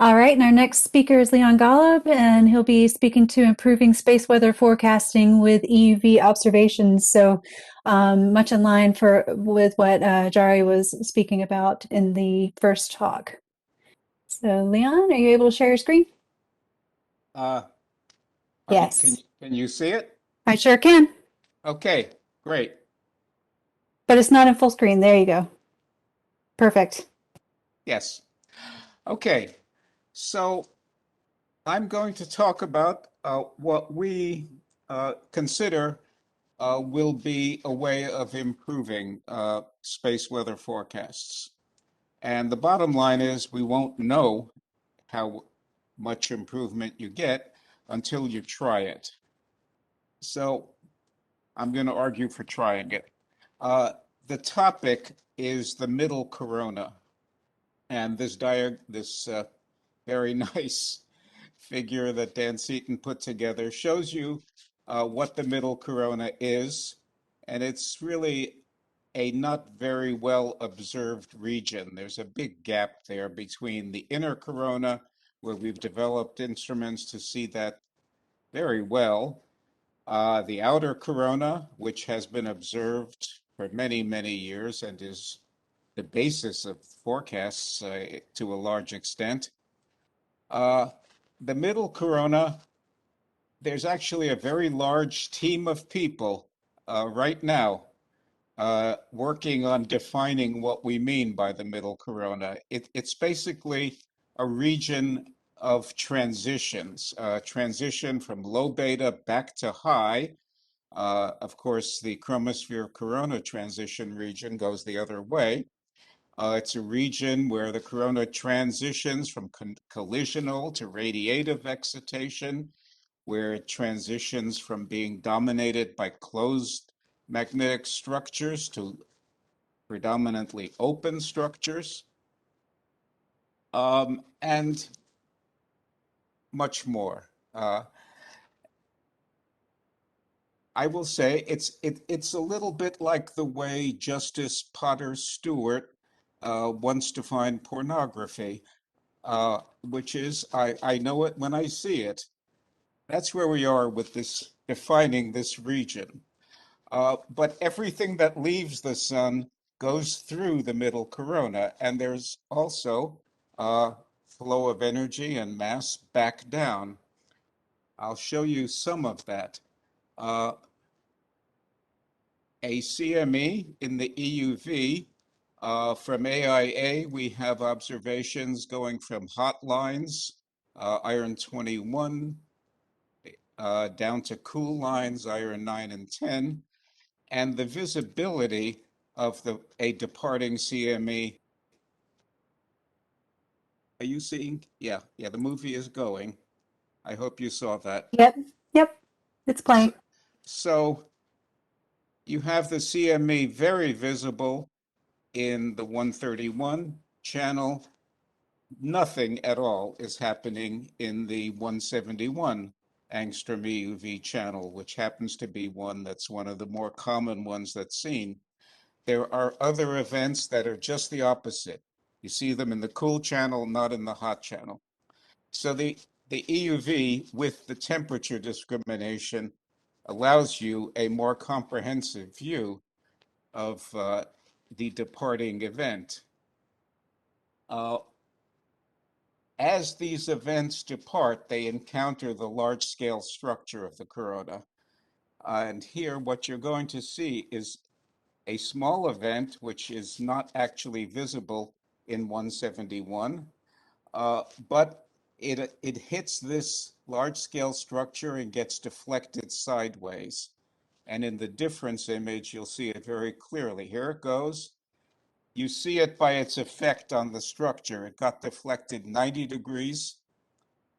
All right, and our next speaker is Leon Golub, and he'll be speaking to improving space weather forecasting with EUV observations. So, much in line with what Jari was speaking about in the first talk. So, Leon, are you able to share your screen? Uh, Yes, can you see it? I sure can, Okay, great. but it's not in full screen. There you go. Perfect. Yes. Okay. So I'm going to talk about what we consider will be a way of improving space weather forecasts. And the bottom line is we won't know how much improvement you get until you try it. So I'm going to argue for trying it. Uh, the topic is the middle corona. And this very nice figure that Dan Seaton put together shows you what the middle corona is, and it's really a not very well observed region. There's a big gap there between the inner corona, where we've developed instruments to see that very well, the outer corona, which has been observed for many, many years and is the basis of forecasts to a large extent. Uh, the middle corona, there's actually a very large team of people right now working on defining what we mean by the middle corona. It's basically a region of transitions, transition from low beta back to high. Of course, the chromosphere corona transition region goes the other way. It's a region where the corona transitions from collisional to radiative excitation, where it transitions from being dominated by closed magnetic structures to predominantly open structures, and much more. I will say it's a little bit like the way Justice Potter Stewart once defined pornography, which is I know it when I see it. That's where we are with this defining this region. But everything that leaves the sun goes through the middle corona, and there's also a flow of energy and mass back down. I'll show you some of that. Uh, a CME in the EUV. From AIA, we have observations going from hot lines, iron 21, down to cool lines, iron 9 and 10, and the visibility of a departing CME. Are you seeing? Yeah, the movie is going. I hope you saw that. Yep, yep, it's So, playing. so you have the CME very visible in the 131 channel. Nothing at all is happening in the 171 angstrom EUV channel, which happens to be one of the more common ones that's seen. There are other events that are just the opposite. You see them in the cool channel, not in the hot channel. So the EUV with the temperature discrimination allows you a more comprehensive view of the departing event. Uh, as these events depart, they encounter the large scale structure of the corona. And here, what you're going to see is a small event which is not actually visible in 171, but it hits this large scale structure and gets deflected sideways. And in the difference image, you'll see it very clearly. Here it goes. You see it by its effect on the structure. It got deflected 90 degrees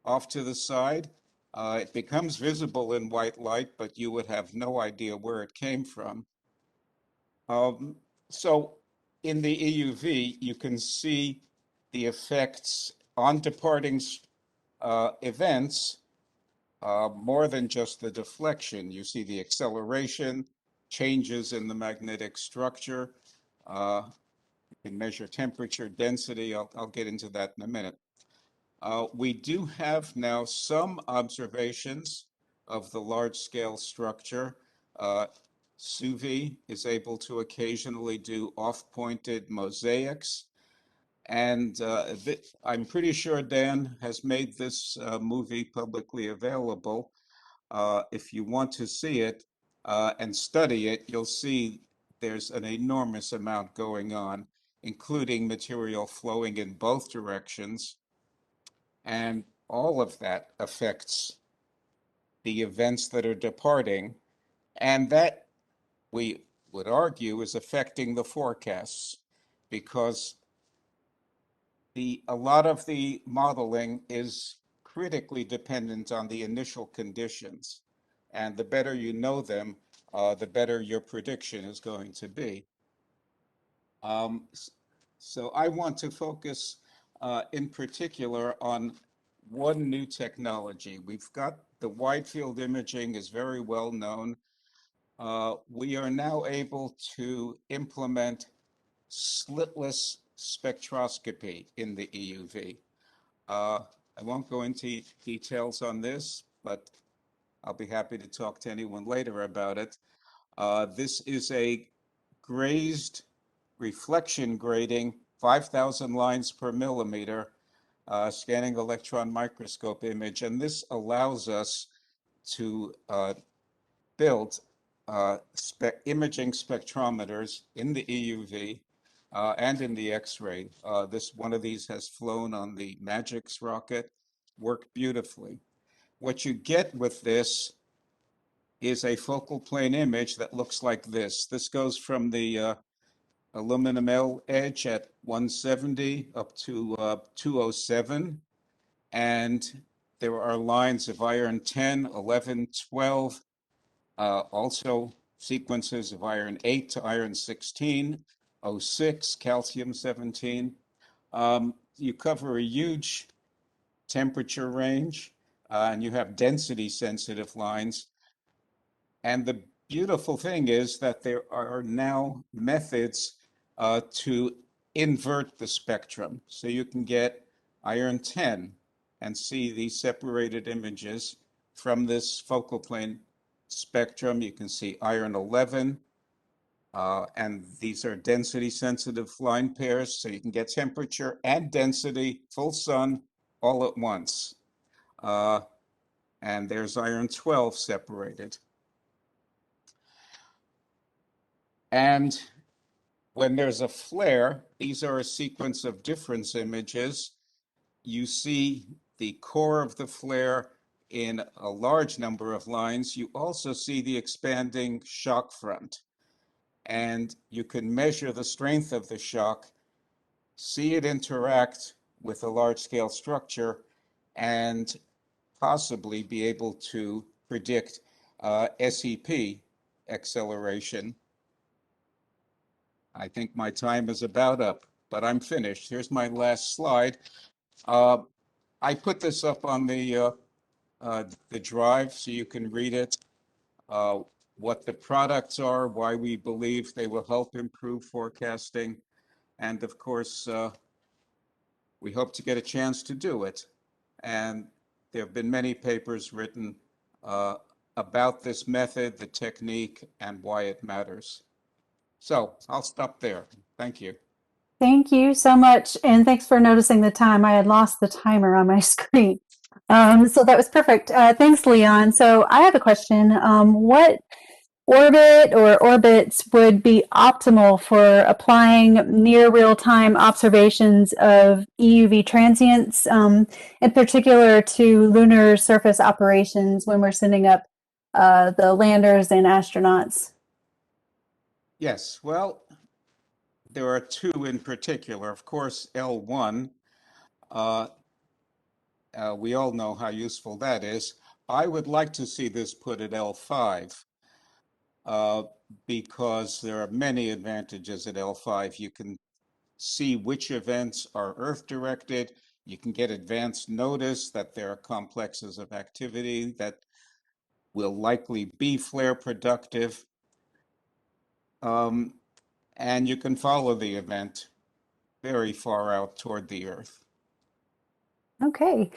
off to the side. It becomes visible in white light, but you would have no idea where it came from. Um, so in the EUV, you can see the effects on departing events more than just the deflection. You see the acceleration, changes in the magnetic structure. You can measure temperature, density. I'll get into that in a minute. We do have now some observations of the large-scale structure. Uh, SUVI is able to occasionally do off-pointed mosaics. And I'm pretty sure Dan has made this movie publicly available. If you want to see it and study it, you'll see there's an enormous amount going on, including material flowing in both directions. And all of that affects the events that are departing. And that, we would argue, is affecting the forecasts because a lot of the modeling is critically dependent on the initial conditions. And the better you know them, the better your prediction is going to be. Um, so I want to focus in particular on one new technology. We've got the wide field imaging is very well known. We are now able to implement slitless spectroscopy in the EUV. I won't go into details on this, but I'll be happy to talk to anyone later about it. This is a grazed reflection grading, 5,000 lines per millimeter, scanning electron microscope image. And this allows us to build imaging spectrometers in the EUV and in the X-ray. One of these has flown on the MAGIX rocket, worked beautifully. What you get with this is a focal plane image that looks like this. This goes from the aluminum L edge at 170 up to 207. And there are lines of iron 10, 11, 12, also sequences of iron 8 to iron 16, O6, calcium 17. You cover a huge temperature range, and you have density sensitive lines. And the beautiful thing is that there are now methods to invert the spectrum. So you can get iron 10 and see these separated images from this focal plane spectrum. You can see iron 11, and these are density sensitive line pairs. So you can get temperature and density, full sun, all at once. And there's iron 12 separated. And when there's a flare, these are a sequence of difference images. You see the core of the flare in a large number of lines. You also see the expanding shock front. And you can measure the strength of the shock, see it interact with a large-scale structure, and possibly be able to predict SEP acceleration. I think my time is about up, but I'm finished. Here's my last slide. I put this up on the drive so you can read it, what the products are, why we believe they will help improve forecasting, and of course, we hope to get a chance to do it. And there have been many papers written about this method, the technique, and why it matters. So I'll stop there. Thank you. Thank you so much, and thanks for noticing the time. I had lost the timer on my screen. So that was perfect. Thanks, Leon. So I have a question. What orbit or orbits would be optimal for applying near real-time observations of EUV transients, in particular to lunar surface operations when we're sending up the landers and astronauts? Yes, well, there are two in particular. Of course, L1, uh, we all know how useful that is. I would like to see this put at L5 uh, because there are many advantages at L5. You can see which events are Earth directed. You can get advanced notice that there are complexes of activity that will likely be flare productive. Um, and you can follow the event very far out toward the Earth. Okay.